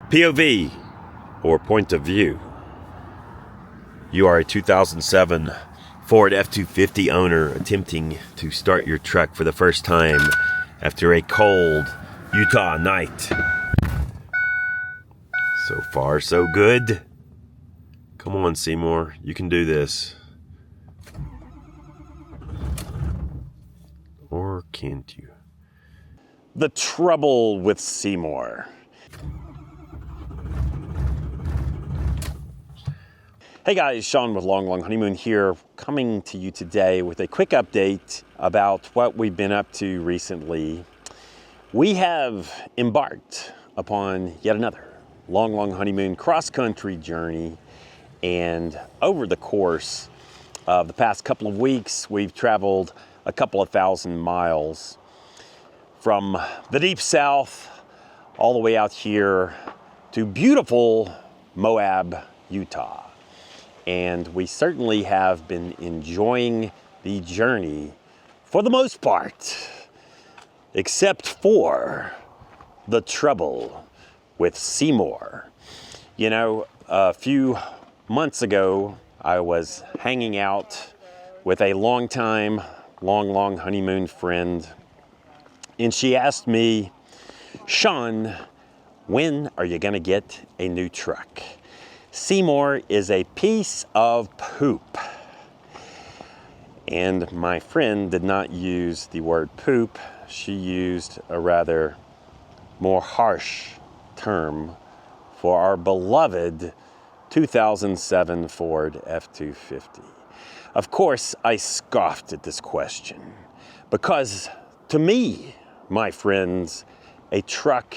POV, or point of view. You are a 2007 Ford F250 owner attempting to start your truck for the first time after a cold Utah night. So far, so good. Come on, Seymour, you can do this. Or can't you? The trouble with Seymour. Hey guys, Sean with Long Honeymoon here, coming to you today with a quick update about what we've been up to recently. We have embarked upon yet another long honeymoon cross-country journey, and over the course of the past couple of weeks, we've traveled a couple of thousand miles from the deep south all the way out here to beautiful Moab, Utah. And we certainly have been enjoying the journey for the most part, except for the trouble with Seymour. You know, a few months ago, I was hanging out with a longtime, long honeymoon friend, and she asked me, Sean, when are you gonna get a new truck? Seymour is a piece of poop. And my friend did not use the word poop. She used a rather more harsh term for our beloved 2007 Ford F250. Of course, I scoffed at this question because to me, my friends, a truck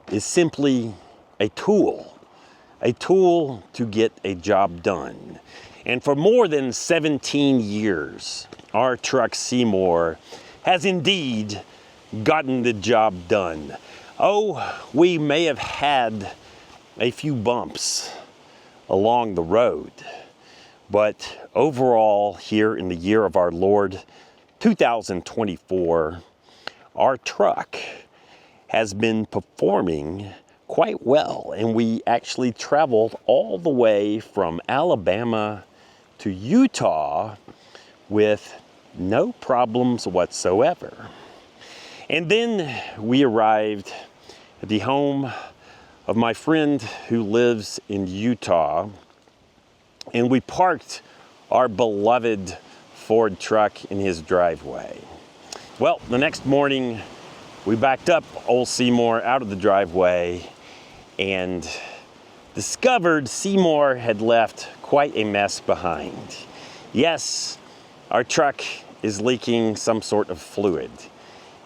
is simply a tool to get a job done. And for more than 17 years, our truck Seymour has indeed gotten the job done. Oh, we may have had a few bumps along the road, but overall, here in the year of our Lord 2024, our truck has been performing quite well, and we actually traveled all the way from Alabama to Utah with no problems whatsoever. And then we arrived at the home of my friend who lives in Utah, and we parked our beloved Ford truck in his driveway. Well, the next morning we backed up old Seymour out of the driveway and discovered Seymour had left quite a mess behind. Yes, our truck is leaking some sort of fluid,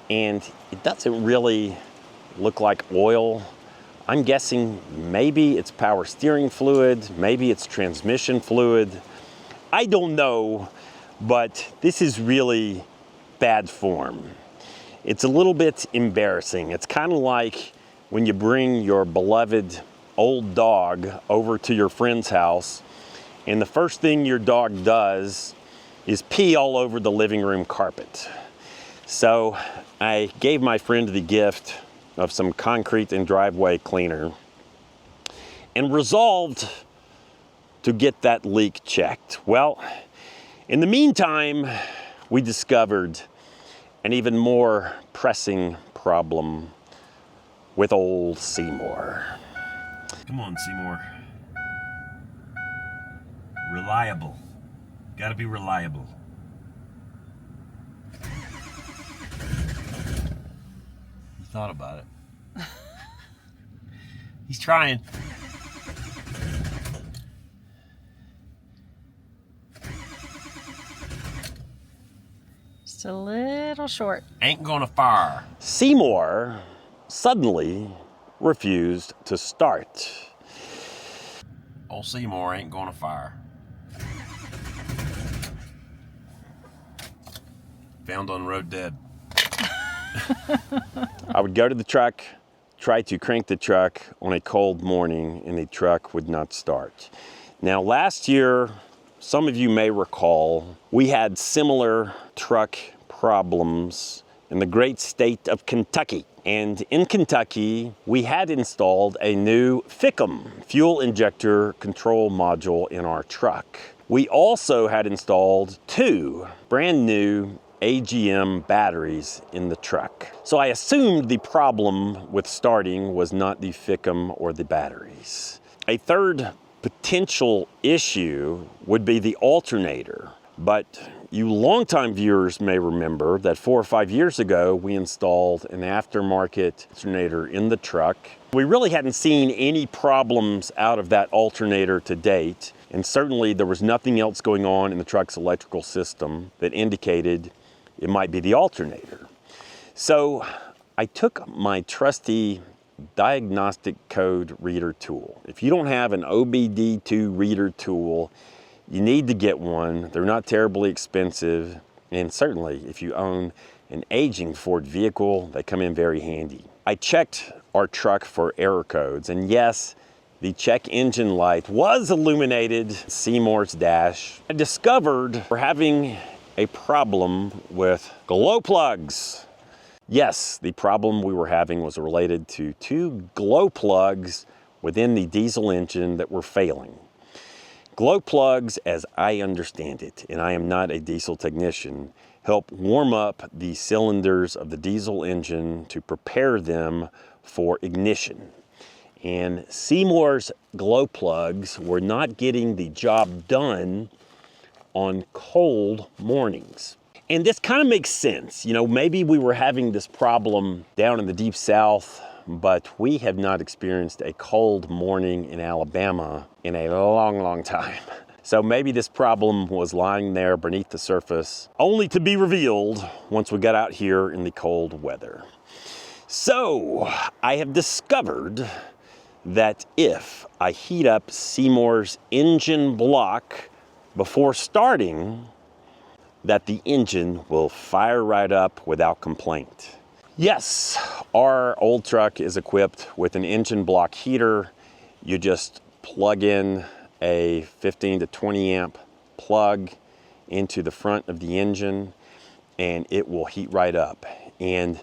and it doesn't really look like oil. I'm guessing maybe it's power steering fluid, maybe it's transmission fluid. I don't know, but this is really bad form. It's a little bit embarrassing. It's kind of like when you bring your beloved old dog over to your friend's house, and the first thing your dog does is pee all over the living room carpet. So I gave my friend the gift of some concrete and driveway cleaner and resolved to get that leak checked. Well, in the meantime, we discovered an even more pressing problem with old Seymour. Come on, Seymour. Reliable. Gotta be reliable. He thought about it. He's trying. Just a little short. Ain't gonna fire. Seymour suddenly refused to start. Old Seymour ain't gonna fire. Found on road dead. I would go to the truck, try to crank the truck on a cold morning, and the truck would not start. Now, last year, some of you may recall, we had similar truck problems in the great state of Kentucky. And in Kentucky, we had installed a new FICM, fuel injector control module, in our truck. We also had installed 2 brand new AGM batteries in the truck. So I assumed the problem with starting was not the FICM or the batteries. A third potential issue would be the alternator. But you longtime viewers may remember that 4 or 5 years ago, we installed an aftermarket alternator in the truck. We really hadn't seen any problems out of that alternator to date. And certainly there was nothing else going on in the truck's electrical system that indicated it might be the alternator. So I took my trusty diagnostic code reader tool. If you don't have an OBD2 reader tool, you need to get one. They're not terribly expensive. And certainly if you own an aging Ford vehicle, they come in very handy. I checked our truck for error codes, and yes, the check engine light was illuminated, SEEMORE's dash. I discovered we're having a problem with glow plugs. Yes, the problem we were having was related to 2 glow plugs within the diesel engine that were failing. Glow plugs, as I understand it, and I am not a diesel technician, help warm up the cylinders of the diesel engine to prepare them for ignition. And SEEMORE's glow plugs were not getting the job done on cold mornings. And this kind of makes sense. You know, maybe we were having this problem down in the deep south, but we have not experienced a cold morning in Alabama in a long time. So maybe this problem was lying there beneath the surface, only to be revealed once we got out here in the cold weather. So I have discovered that if I heat up SEEMORE's engine block before starting, that the engine will fire right up without complaint. Yes, our old truck is equipped with an engine block heater. You just plug in a 15 to 20 amp plug into the front of the engine and it will heat right up. And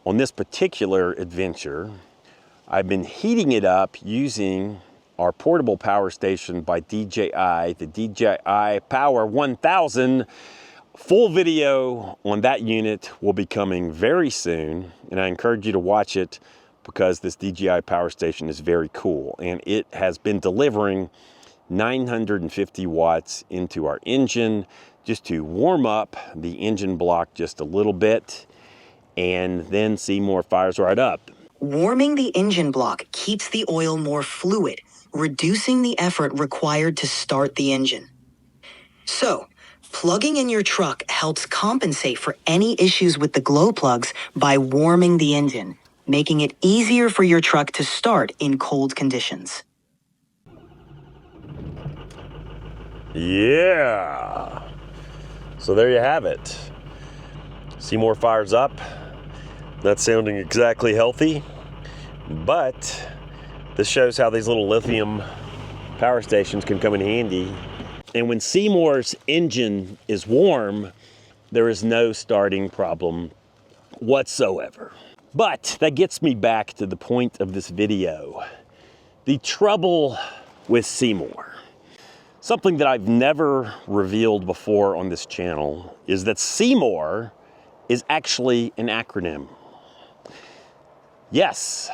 on this particular adventure, I've been heating it up using our portable power station by DJI, the DJI Power 1000. Full video on that unit will be coming very soon, and I encourage you to watch it because this DJI power station is very cool, and it has been delivering 950 watts into our engine just to warm up the engine block just a little bit, and then SEEMORE fires right up. Warming the engine block keeps the oil more fluid, reducing the effort required to start the engine. So, plugging in your truck helps compensate for any issues with the glow plugs by warming the engine, making it easier for your truck to start in cold conditions. Yeah. So there you have it. SEEMORE fires up. Not sounding exactly healthy, but this shows how these little lithium power stations can come in handy. And when SEEMORE's engine is warm, there is no starting problem whatsoever. But that gets me back to the point of this video. The trouble with SEEMORE. Something that I've never revealed before on this channel is that SEEMORE is actually an acronym. Yes,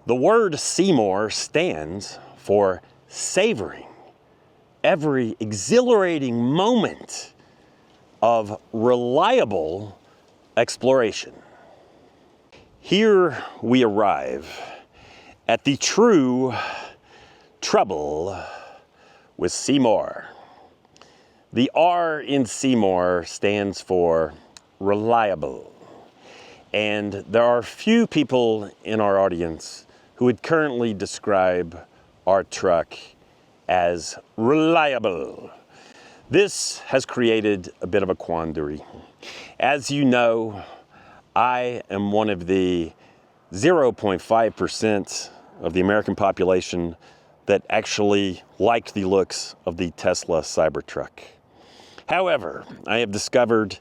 the word SEEMORE stands for savoring every exhilarating moment of reliable exploration. Here we arrive at the true trouble with SEEMORE. The R in SEEMORE stands for reliable. And there are few people in our audience who would currently describe our truck as reliable. This has created a bit of a quandary. As you know, I am one of the 0.5% of the American population that actually liked the looks of the Tesla Cybertruck. However, I have discovered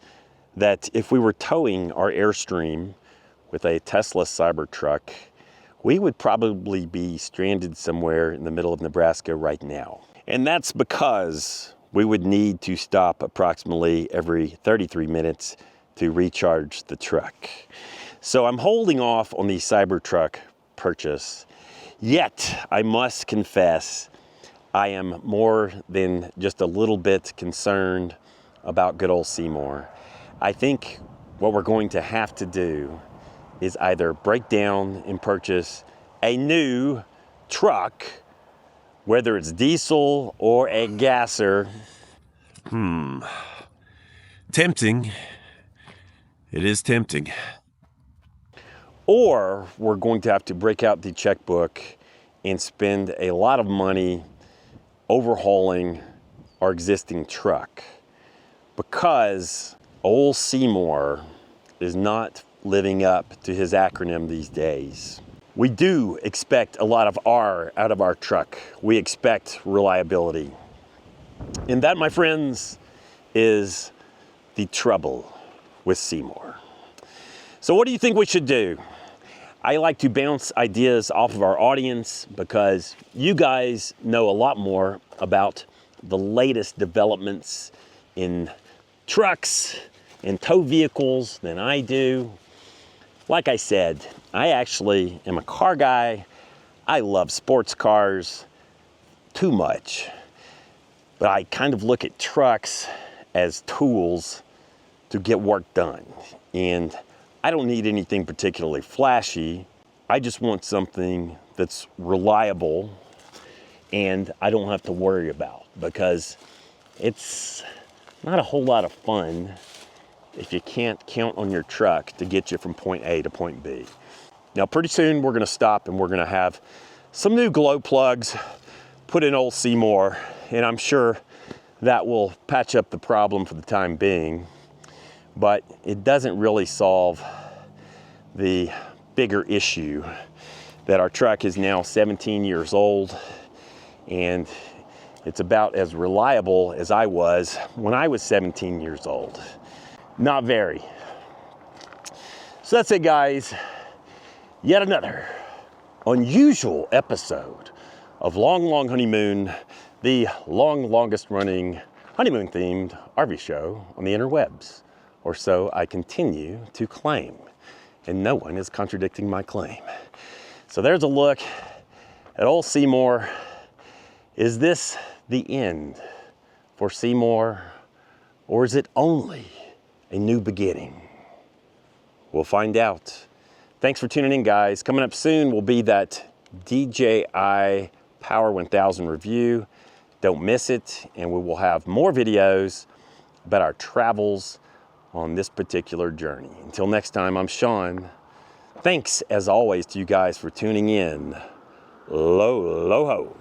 that if we were towing our Airstream with a Tesla Cybertruck, we would probably be stranded somewhere in the middle of Nebraska right now. And that's because we would need to stop approximately every 33 minutes to recharge the truck. So I'm holding off on the Cybertruck purchase, yet I must confess I am more than just a little bit concerned about good old SEEMORE. I think what we're going to have to do is either break down and purchase a new truck, whether it's diesel or a gasser. Tempting. It is tempting. Or we're going to have to break out the checkbook and spend a lot of money overhauling our existing truck, because old SEEMORE is not living up to his acronym these days. We do expect a lot of R out of our truck. We expect reliability. And that, my friends, is the trouble with SEEMORE. So what do you think we should do? I like to bounce ideas off of our audience because you guys know a lot more about the latest developments in trucks and tow vehicles than I do. Like I said, I actually am a car guy. I love sports cars too much, but I kind of look at trucks as tools to get work done. And I don't need anything particularly flashy. I just want something that's reliable and I don't have to worry about, because it's not a whole lot of fun if you can't count on your truck to get you from point A to point B. Now, pretty soon we're gonna stop and we're gonna have some new glow plugs put in old SEEMORE, and I'm sure that will patch up the problem for the time being, but it doesn't really solve the bigger issue that our truck is now 17 years old and it's about as reliable as I was when I was 17 years old. Not very. So that's it, guys. Yet another unusual episode of Long Honeymoon, the longest running honeymoon themed RV show on the interwebs, or so I continue to claim, and no one is contradicting my claim. So there's a look at old SEEMORE. Is this the end for SEEMORE, or is it only a new beginning? We'll find out. Thanks for tuning in, guys. Coming up soon will be that DJI Power 1000 review. Don't miss it, and we will have more videos about our travels on this particular journey. Until next time, I'm Sean. Thanks, as always, to you guys for tuning in. Lo ho.